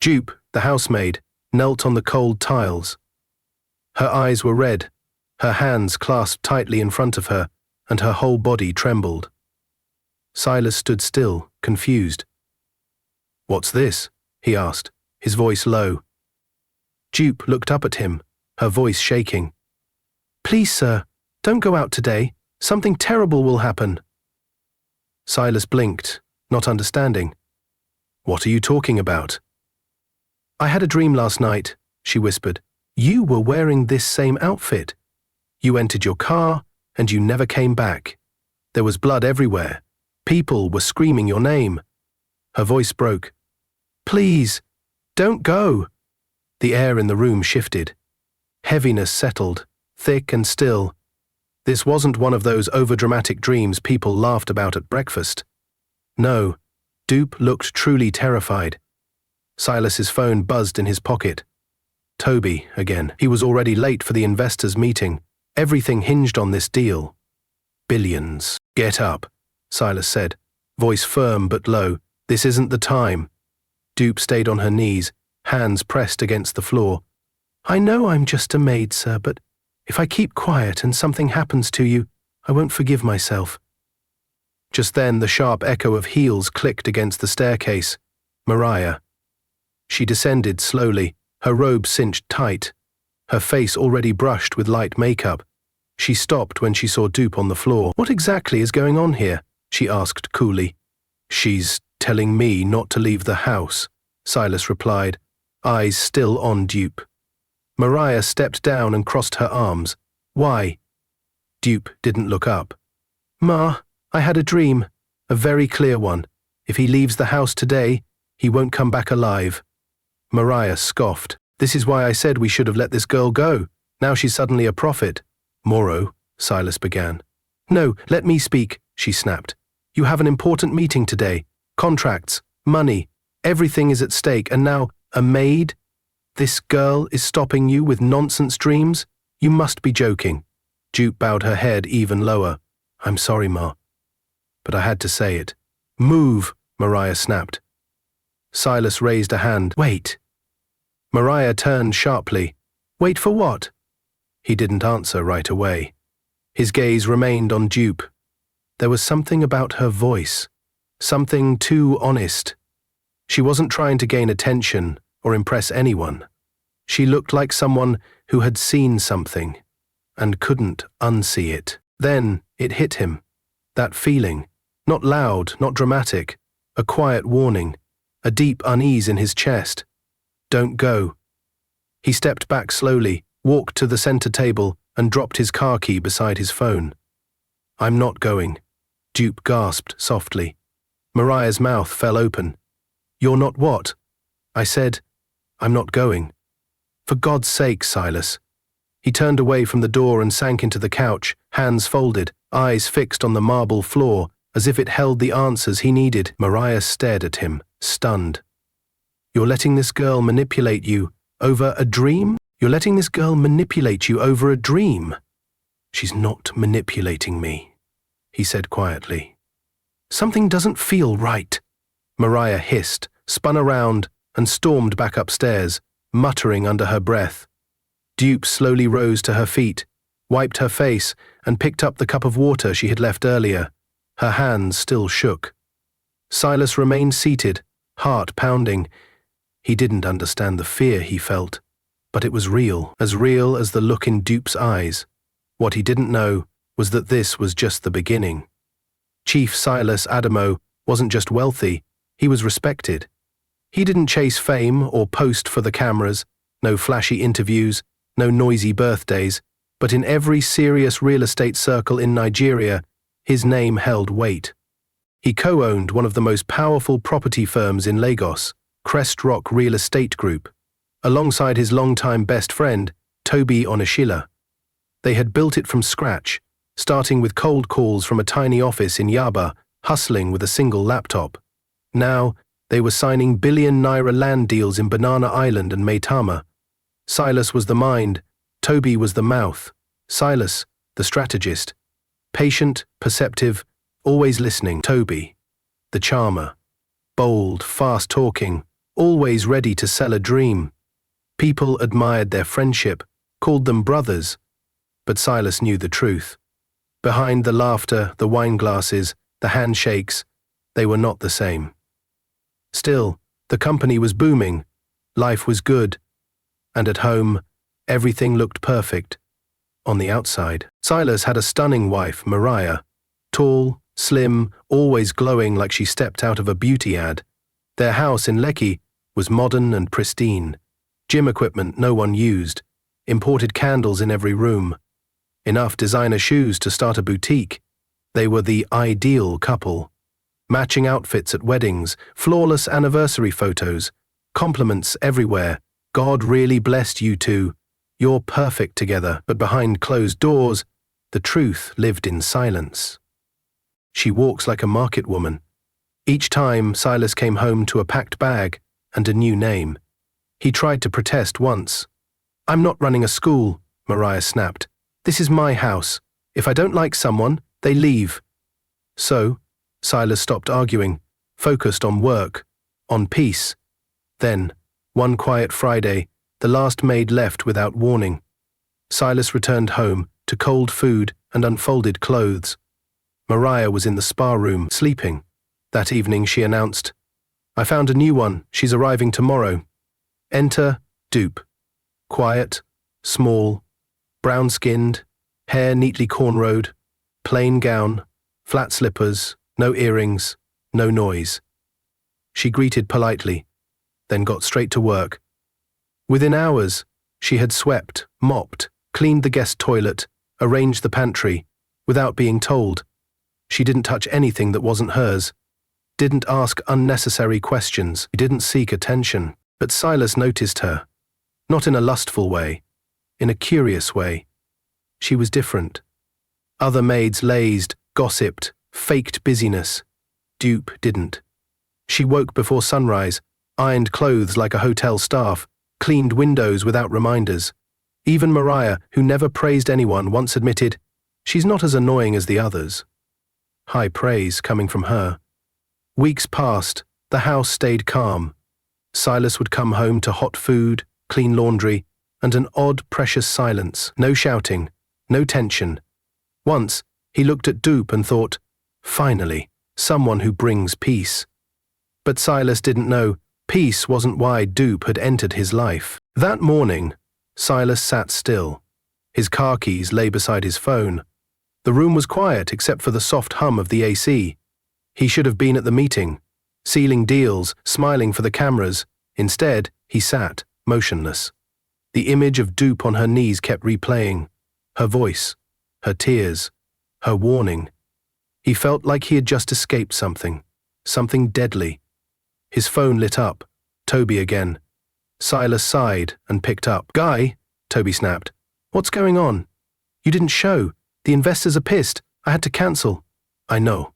Dupe, the housemaid, knelt on the cold tiles. Her eyes were red, her hands clasped tightly in front of her, and her whole body trembled. Silas stood still, confused. "What's this?" he asked, his voice low. Dupe looked up at him, her voice shaking. "Please, sir, don't go out today. Something terrible will happen." Silas blinked, not understanding. "What are you talking about?" "I had a dream last night," she whispered. "You were wearing this same outfit. You entered your car, and you never came back. There was blood everywhere. People were screaming your name." Her voice broke. "Please, don't go." The air in the room shifted. Heaviness settled, thick and still. This wasn't one of those overdramatic dreams people laughed about at breakfast. No, Dupe looked truly terrified. Silas's phone buzzed in his pocket. Toby, again. He was already late for the investors' meeting. Everything hinged on this deal. "Billions. Get up," Silas said, voice firm but low. "This isn't the time." Dupe stayed on her knees, hands pressed against the floor. "I know I'm just a maid, sir, but if I keep quiet and something happens to you, I won't forgive myself." Just then the sharp echo of heels clicked against the staircase. Mariah. She descended slowly, her robe cinched tight, her face already brushed with light makeup. She stopped when she saw Dupe on the floor. "What exactly is going on here?" she asked coolly. "She's telling me not to leave the house," Silas replied, eyes still on Dupe. Mariah stepped down and crossed her arms. "Why?" Dupe didn't look up. "Ma, I had a dream, a very clear one. If he leaves the house today, he won't come back alive." Mariah scoffed. "This is why I said we should have let this girl go. Now she's suddenly a prophet." "Moro," Silas began. "No, let me speak," she snapped. "You have an important meeting today. Contracts, money, everything is at stake, and now a maid? This girl is stopping you with nonsense dreams? You must be joking." Dupe bowed her head even lower. "I'm sorry, Ma. But I had to say it." "Move," Mariah snapped. Silas raised a hand. "Wait." Mariah turned sharply. "Wait for what?" He didn't answer right away. His gaze remained on Dupe. There was something about her voice, something too honest. She wasn't trying to gain attention or impress anyone. She looked like someone who had seen something and couldn't unsee it. Then it hit him. That feeling, not loud, not dramatic, a quiet warning, a deep unease in his chest. "Don't go." He stepped back slowly, walked to the center table, and dropped his car key beside his phone. "I'm not going," Dupe gasped softly. Mariah's mouth fell open. "You're not what?" I said, "I'm not going." "For God's sake, Silas." He turned away from the door and sank into the couch, hands folded, eyes fixed on the marble floor, as if it held the answers he needed. Mariah stared at him, stunned. "You're letting this girl manipulate you over a dream? You're letting this girl manipulate you over a dream?" "She's not manipulating me," he said quietly. "Something doesn't feel right." Mariah hissed, spun around, and stormed back upstairs, muttering under her breath. Dupe slowly rose to her feet, wiped her face, and picked up the cup of water she had left earlier. Her hands still shook. Silas remained seated, heart pounding. He didn't understand the fear he felt, but it was real as the look in Dupe's eyes. What he didn't know was that this was just the beginning. Chief Silas Ademoye wasn't just wealthy, he was respected. He didn't chase fame or post for the cameras, no flashy interviews, no noisy birthdays, but in every serious real estate circle in Nigeria, his name held weight. He co-owned one of the most powerful property firms in Lagos, Crest Rock Real Estate Group, alongside his longtime best friend, Toby Onishila. They had built it from scratch, starting with cold calls from a tiny office in Yaba, hustling with a single laptop. Now, they were signing billion-naira land deals in Banana Island and Maitama. Silas was the mind, Toby was the mouth. Silas, the strategist. Patient, perceptive, always listening. Toby, the charmer. Bold, fast-talking, always ready to sell a dream. People admired their friendship, called them brothers. But Silas knew the truth. Behind the laughter, the wine glasses, the handshakes, they were not the same. Still, the company was booming, life was good, and at home, everything looked perfect. On the outside, Silas had a stunning wife, Mariah, tall, slim, always glowing like she stepped out of a beauty ad. Their house in Lekki was modern and pristine. Gym equipment no one used, imported candles in every room, enough designer shoes to start a boutique. They were the ideal couple. Matching outfits at weddings, flawless anniversary photos, compliments everywhere. God really blessed you two. You're perfect together. But behind closed doors, the truth lived in silence. She walks like a market woman. Each time, Silas came home to a packed bag and a new name. He tried to protest once. "I'm not running a school," Mariah snapped. "This is my house. If I don't like someone, they leave." So, Silas stopped arguing, focused on work, on peace. Then, one quiet Friday, the last maid left without warning. Silas returned home to cold food and unfolded clothes. Mariah was in the spa room, sleeping. That evening she announced, "I found a new one, she's arriving tomorrow." Enter Dupe. Quiet, small, brown-skinned, hair neatly cornrowed, plain gown, flat slippers, no earrings, no noise. She greeted politely, then got straight to work. Within hours, she had swept, mopped, cleaned the guest toilet, arranged the pantry, without being told. She didn't touch anything that wasn't hers, didn't ask unnecessary questions, didn't seek attention. But Silas noticed her, not in a lustful way, in a curious way. She was different. Other maids lazed, gossiped, faked busyness. Dupe didn't. She woke before sunrise, ironed clothes like a hotel staff, cleaned windows without reminders. Even Mariah, who never praised anyone, once admitted, "She's not as annoying as the others." High praise coming from her. Weeks passed, the house stayed calm. Silas would come home to hot food, clean laundry, and an odd, precious silence. No shouting, no tension. Once, he looked at Dupe and thought, "Finally, someone who brings peace." But Silas didn't know peace wasn't why Dupe had entered his life. That morning, Silas sat still. His car keys lay beside his phone. The room was quiet except for the soft hum of the AC. He should have been at the meeting, sealing deals, smiling for the cameras. Instead, he sat, motionless. The image of Dupe on her knees kept replaying. Her voice, her tears, her warning. He felt like he had just escaped something deadly. His phone lit up. Toby again. Silas sighed and picked up. "Guy," Toby snapped. "What's going on? You didn't show. The investors are pissed. I had to cancel." "I know."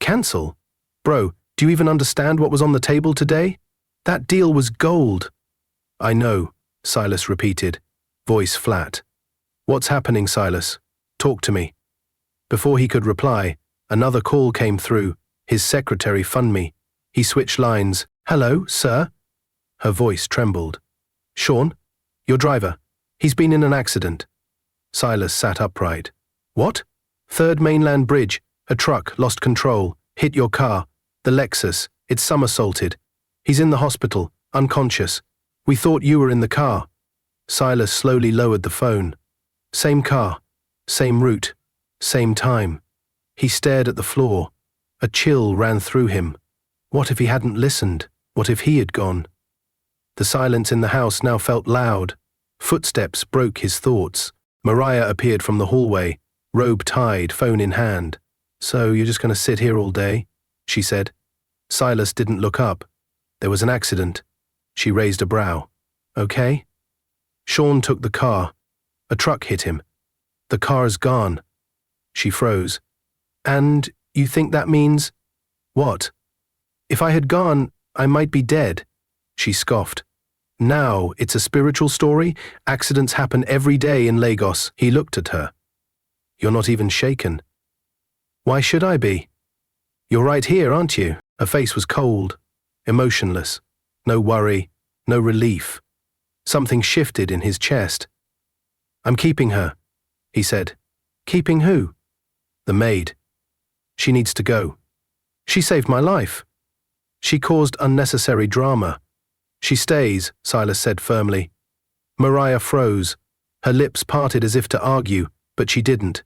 "Cancel? Bro, do you even understand what was on the table today? That deal was gold." "I know," Silas repeated, voice flat. "What's happening, Silas? Talk to me." Before he could reply, another call came through. His secretary phoned me. He switched lines. "Hello, sir?" Her voice trembled. "Sean? Your driver. He's been in an accident." Silas sat upright. "What?" "Third mainland bridge. A truck lost control. Hit your car. The Lexus. It's somersaulted. He's in the hospital, unconscious. We thought you were in the car." Silas slowly lowered the phone. Same car, same route, same time. He stared at the floor. A chill ran through him. What if he hadn't listened? What if he had gone? The silence in the house now felt loud. Footsteps broke his thoughts. Mariah appeared from the hallway, robe tied, phone in hand. "So you're just going to sit here all day?" she said. Silas didn't look up. "There was an accident." She raised a brow. "Okay?" Sean took the car. A truck hit him. "The car's gone." She froze. "And you think that means—" "What?" "If I had gone, I might be dead." She scoffed. "Now it's a spiritual story? Accidents happen every day in Lagos." He looked at her. "You're not even shaken." "Why should I be?" "You're right here, aren't you?" Her face was cold, emotionless. No worry, no relief. Something shifted in his chest. "I'm keeping her," he said. "Keeping who?" "The maid. She needs to go. She saved my life. She caused unnecessary drama. She stays," Silas said firmly. Mariah froze. Her lips parted as if to argue, but she didn't.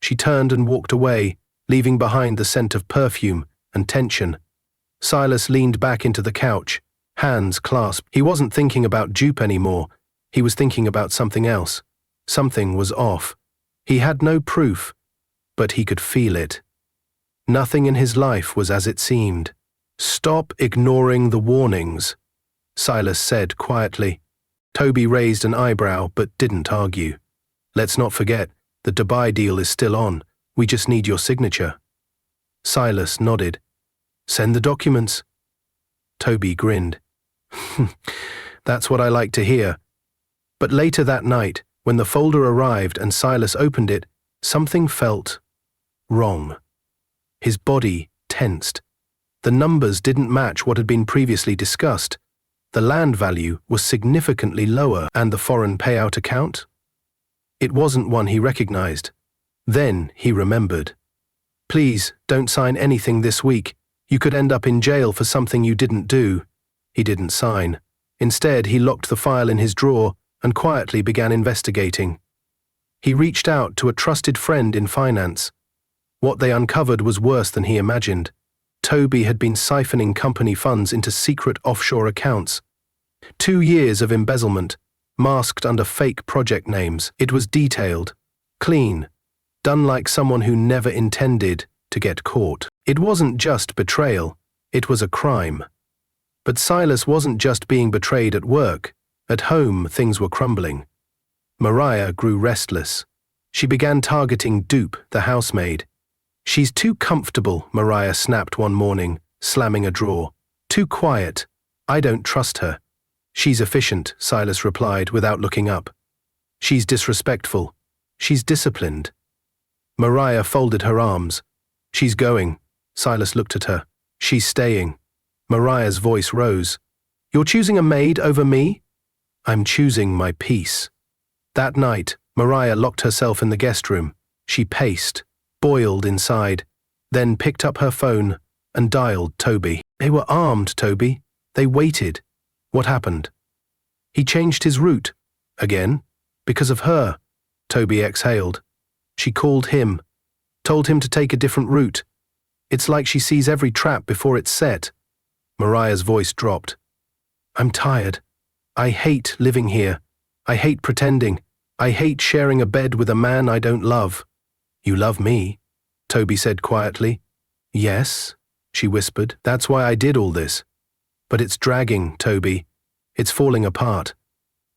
She turned and walked away, leaving behind the scent of perfume and tension. Silas leaned back into the couch, hands clasped. He wasn't thinking about Jupe anymore. He was thinking about something else. Something was off. He had no proof, but he could feel it. Nothing in his life was as it seemed. "Stop ignoring the warnings," Silas said quietly. Toby raised an eyebrow but didn't argue. "Let's not forget, the Dubai deal is still on. We just need your signature." Silas nodded. "Send the documents." Toby grinned. "That's what I like to hear." But later that night, when the folder arrived and Silas opened it, something felt wrong. His body tensed. The numbers didn't match what had been previously discussed. The land value was significantly lower, and the foreign payout account? It wasn't one he recognized. Then he remembered. "Please, don't sign anything this week. You could end up in jail for something you didn't do." He didn't sign. Instead, he locked the file in his drawer and quietly began investigating. He reached out to a trusted friend in finance. What they uncovered was worse than he imagined. Toby had been siphoning company funds into secret offshore accounts. 2 years of embezzlement, masked under fake project names. It was detailed, clean, done like someone who never intended to get caught. It wasn't just betrayal, it was a crime. But Silas wasn't just being betrayed at work. At home, things were crumbling. Mariah grew restless. She began targeting Dupe, the housemaid. "She's too comfortable," Mariah snapped one morning, slamming a drawer. "Too quiet. I don't trust her." "She's efficient," Silas replied without looking up. "She's disrespectful. She's disciplined." Mariah folded her arms. "She's going." Silas looked at her. "She's staying." Mariah's voice rose. "You're choosing a maid over me?" "I'm choosing my peace." That night, Mariah locked herself in the guest room. She paced, boiled inside, then picked up her phone and dialed Toby. They were armed, Toby. They waited. What happened? He changed his route. Again? Because of her. Toby exhaled. She called him, told him to take a different route. It's like she sees every trap before it's set. Mariah's voice dropped. "I'm tired. I hate living here. I hate pretending. I hate sharing a bed with a man I don't love." "You love me," Toby said quietly. "Yes," she whispered. "That's why I did all this. But it's dragging, Toby. It's falling apart.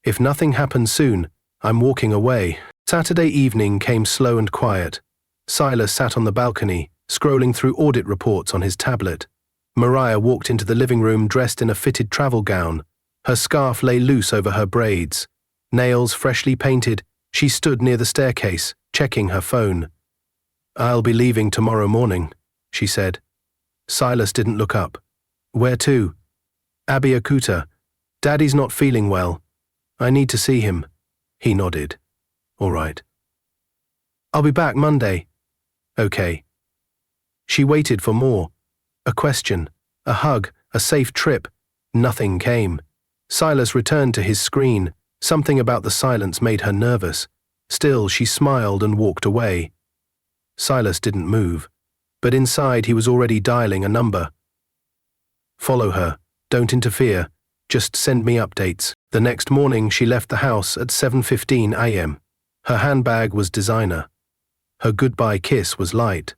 If nothing happens soon, I'm walking away." Saturday evening came slow and quiet. Silas sat on the balcony, scrolling through audit reports on his tablet. Mariah walked into the living room dressed in a fitted travel gown. Her scarf lay loose over her braids. Nails freshly painted, she stood near the staircase, checking her phone. "I'll be leaving tomorrow morning," she said. Silas didn't look up. "Where to?" "Abeokuta. Daddy's not feeling well. I need to see him." He nodded. "All right." "I'll be back Monday." "Okay." She waited for more. A question, a hug, a safe trip. Nothing came. Silas returned to his screen. Something about the silence made her nervous. Still, she smiled and walked away. Silas didn't move, but inside he was already dialing a number. "Follow her. Don't interfere. Just send me updates." The next morning she left the house at 7:15 a.m. Her handbag was designer. Her goodbye kiss was light.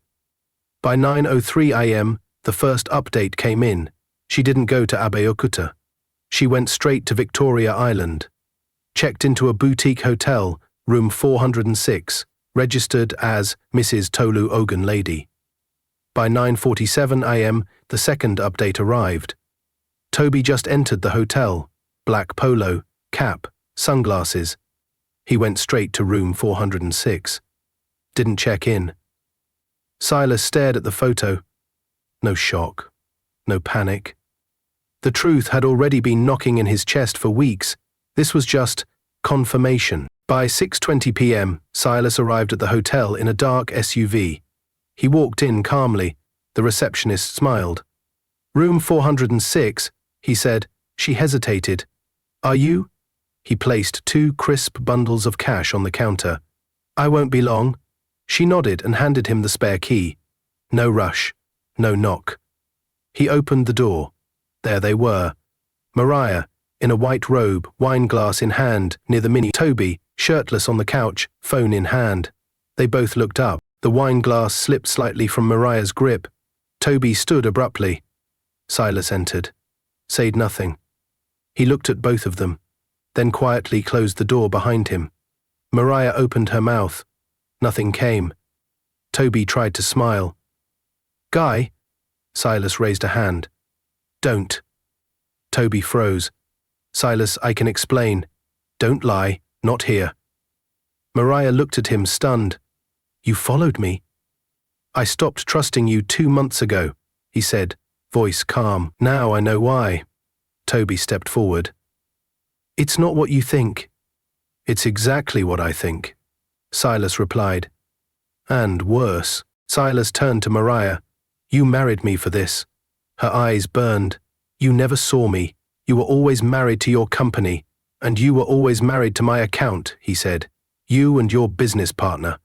By 9:03 a.m., the first update came in. She didn't go to Abeokuta. She went straight to Victoria Island. Checked into a boutique hotel, room 406, registered as Mrs. Tolu Ogunlady. By 9:47 a.m., the second update arrived. Toby just entered the hotel, black polo, cap, sunglasses. He went straight to room 406. Didn't check in. Silas stared at the photo. No shock, no panic. The truth had already been knocking in his chest for weeks. This was just confirmation. By 6:20 p.m., Silas arrived at the hotel in a dark SUV. He walked in calmly. The receptionist smiled. "Room 406, he said. She hesitated. "Are you?" He placed 2 crisp bundles of cash on the counter. "I won't be long." She nodded and handed him the spare key. No rush, no knock. He opened the door. There they were. Mariah, in a white robe, wine glass in hand, near the mini. Toby, shirtless on the couch, phone in hand. They both looked up. The wine glass slipped slightly from Mariah's grip. Toby stood abruptly. Silas entered. Said nothing. He looked at both of them, then quietly closed the door behind him. Mariah opened her mouth. Nothing came. Toby tried to smile. "Guy?" Silas raised a hand. "Don't." Toby froze. "Silas, I can explain. Don't lie, not here." Mariah looked at him stunned. "You followed me?" "I stopped trusting you 2 months ago," he said, voice calm. "Now I know why." Toby stepped forward. "It's not what you think." "It's exactly what I think," Silas replied. "And worse." Silas turned to Mariah. "You married me for this." Her eyes burned. "You never saw me. You were always married to your company, and you were always married to my account," he said. "You and your business partner."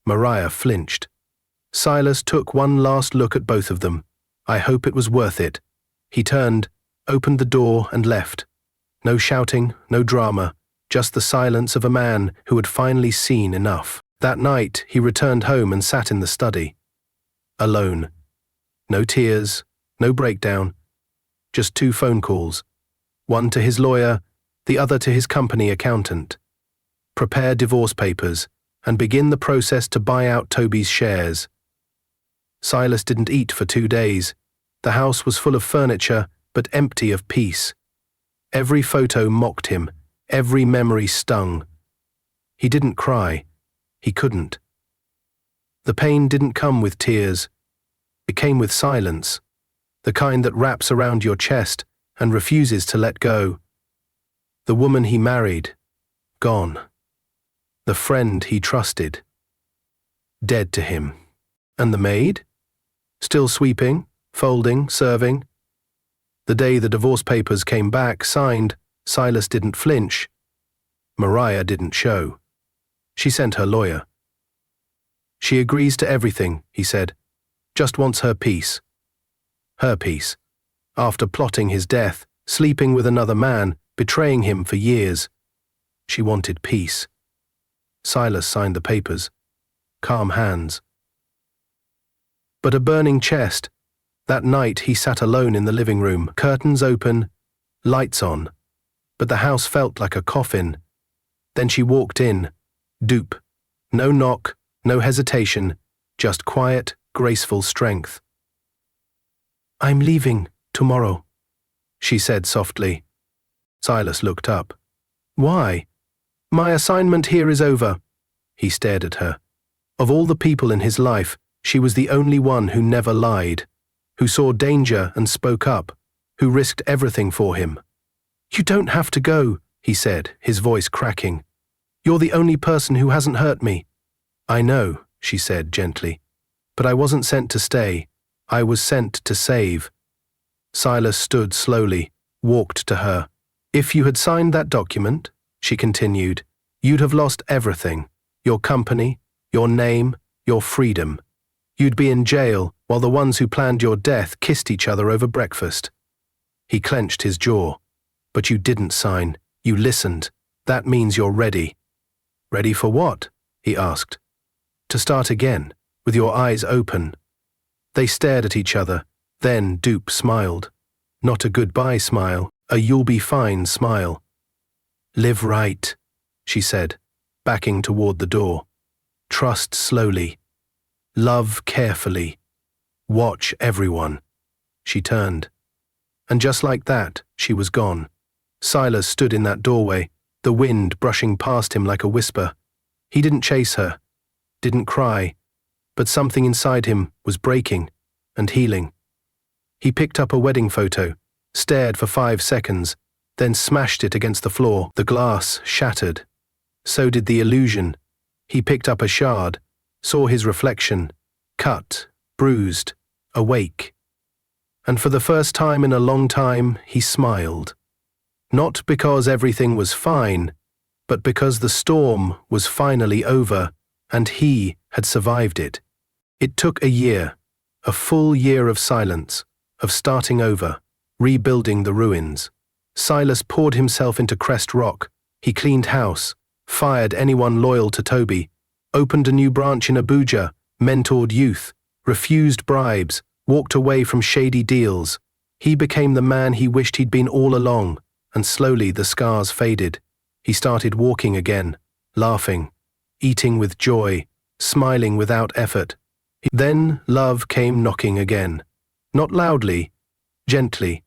Mariah flinched. Silas took one last look at both of them. "I hope it was worth it." He turned, opened the door and left. No shouting, no drama, just the silence of a man who had finally seen enough. That night, he returned home and sat in the study. Alone. No tears, no breakdown. Just 2 phone calls. One to his lawyer, the other to his company accountant. Prepare divorce papers and begin the process to buy out Toby's shares. Silas didn't eat for 2 days. The house was full of furniture, but empty of peace. Every photo mocked him. Every memory stung. He didn't cry. He couldn't. The pain didn't come with tears. It came with silence, the kind that wraps around your chest and refuses to let go. The woman he married, gone. The friend he trusted, dead to him. And the maid? Still sweeping, folding, serving. The day the divorce papers came back, signed, Silas didn't flinch. Mariah didn't show. She sent her lawyer. "She agrees to everything," he said. "Just wants her peace." Her peace. After plotting his death, sleeping with another man, betraying him for years. She wanted peace. Silas signed the papers. Calm hands. But a burning chest. That night he sat alone in the living room, curtains open, lights on. But the house felt like a coffin. Then she walked in. Dupe. No knock, no hesitation, just quiet, graceful strength. "I'm leaving tomorrow," she said softly. Silas looked up. "Why?" "My assignment here is over." He stared at her. Of all the people in his life, she was the only one who never lied, who saw danger and spoke up, who risked everything for him. "You don't have to go," he said, his voice cracking. "You're the only person who hasn't hurt me." "I know," she said gently. "But I wasn't sent to stay. I was sent to save." Silas stood slowly, walked to her. "If you had signed that document," she continued, "you'd have lost everything. Your company, your name, your freedom. You'd be in jail while the ones who planned your death kissed each other over breakfast." He clenched his jaw. "But you didn't sign. You listened. That means you're ready." "Ready for what?" he asked. "To start again, with your eyes open." They stared at each other. Then Dupe smiled. Not a goodbye smile, a you'll be fine smile. "Live right," she said, backing toward the door. "Trust slowly. Love carefully. Watch everyone." She turned. And just like that, she was gone. Silas stood in that doorway, the wind brushing past him like a whisper. He didn't chase her, didn't cry, but something inside him was breaking and healing. He picked up a wedding photo, stared for 5 seconds, then smashed it against the floor. The glass shattered. So did the illusion. He picked up a shard, saw his reflection, cut, bruised, awake. And for the first time in a long time, he smiled. Not because everything was fine, but because the storm was finally over, and he had survived it. It took a year, a full year of silence, of starting over, rebuilding the ruins. Silas poured himself into Crest Rock. He cleaned house, fired anyone loyal to Toby, opened a new branch in Abuja, mentored youth, refused bribes, walked away from shady deals. He became the man he wished he'd been all along, and slowly the scars faded. He started walking again, laughing, eating with joy, smiling without effort. Then love came knocking again. Not loudly, gently,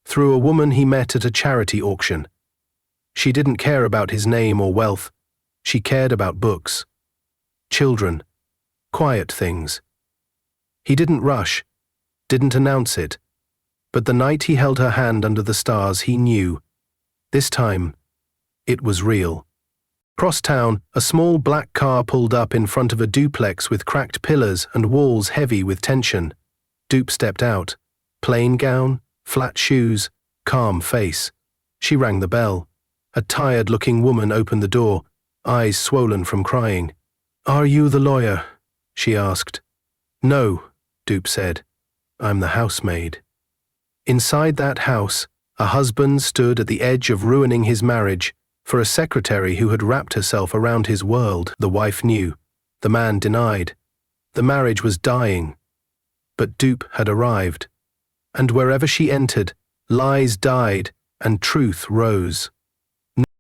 through a woman he met at a charity auction. She didn't care about his name or wealth. She cared about books, children, quiet things. He didn't rush, didn't announce it. But the night he held her hand under the stars, he knew. This time, it was real. Cross town, a small black car pulled up in front of a duplex with cracked pillars and walls heavy with tension. Dupe stepped out. Plain gown, flat shoes, calm face. She rang the bell. A tired-looking woman opened the door, eyes swollen from crying. "Are you the lawyer?" she asked. "No," Dupe said. "I'm the housemaid." Inside that house, a husband stood at the edge of ruining his marriage for a secretary who had wrapped herself around his world. The wife knew. The man denied. The marriage was dying. But Dupe had arrived. And wherever she entered, lies died and truth rose.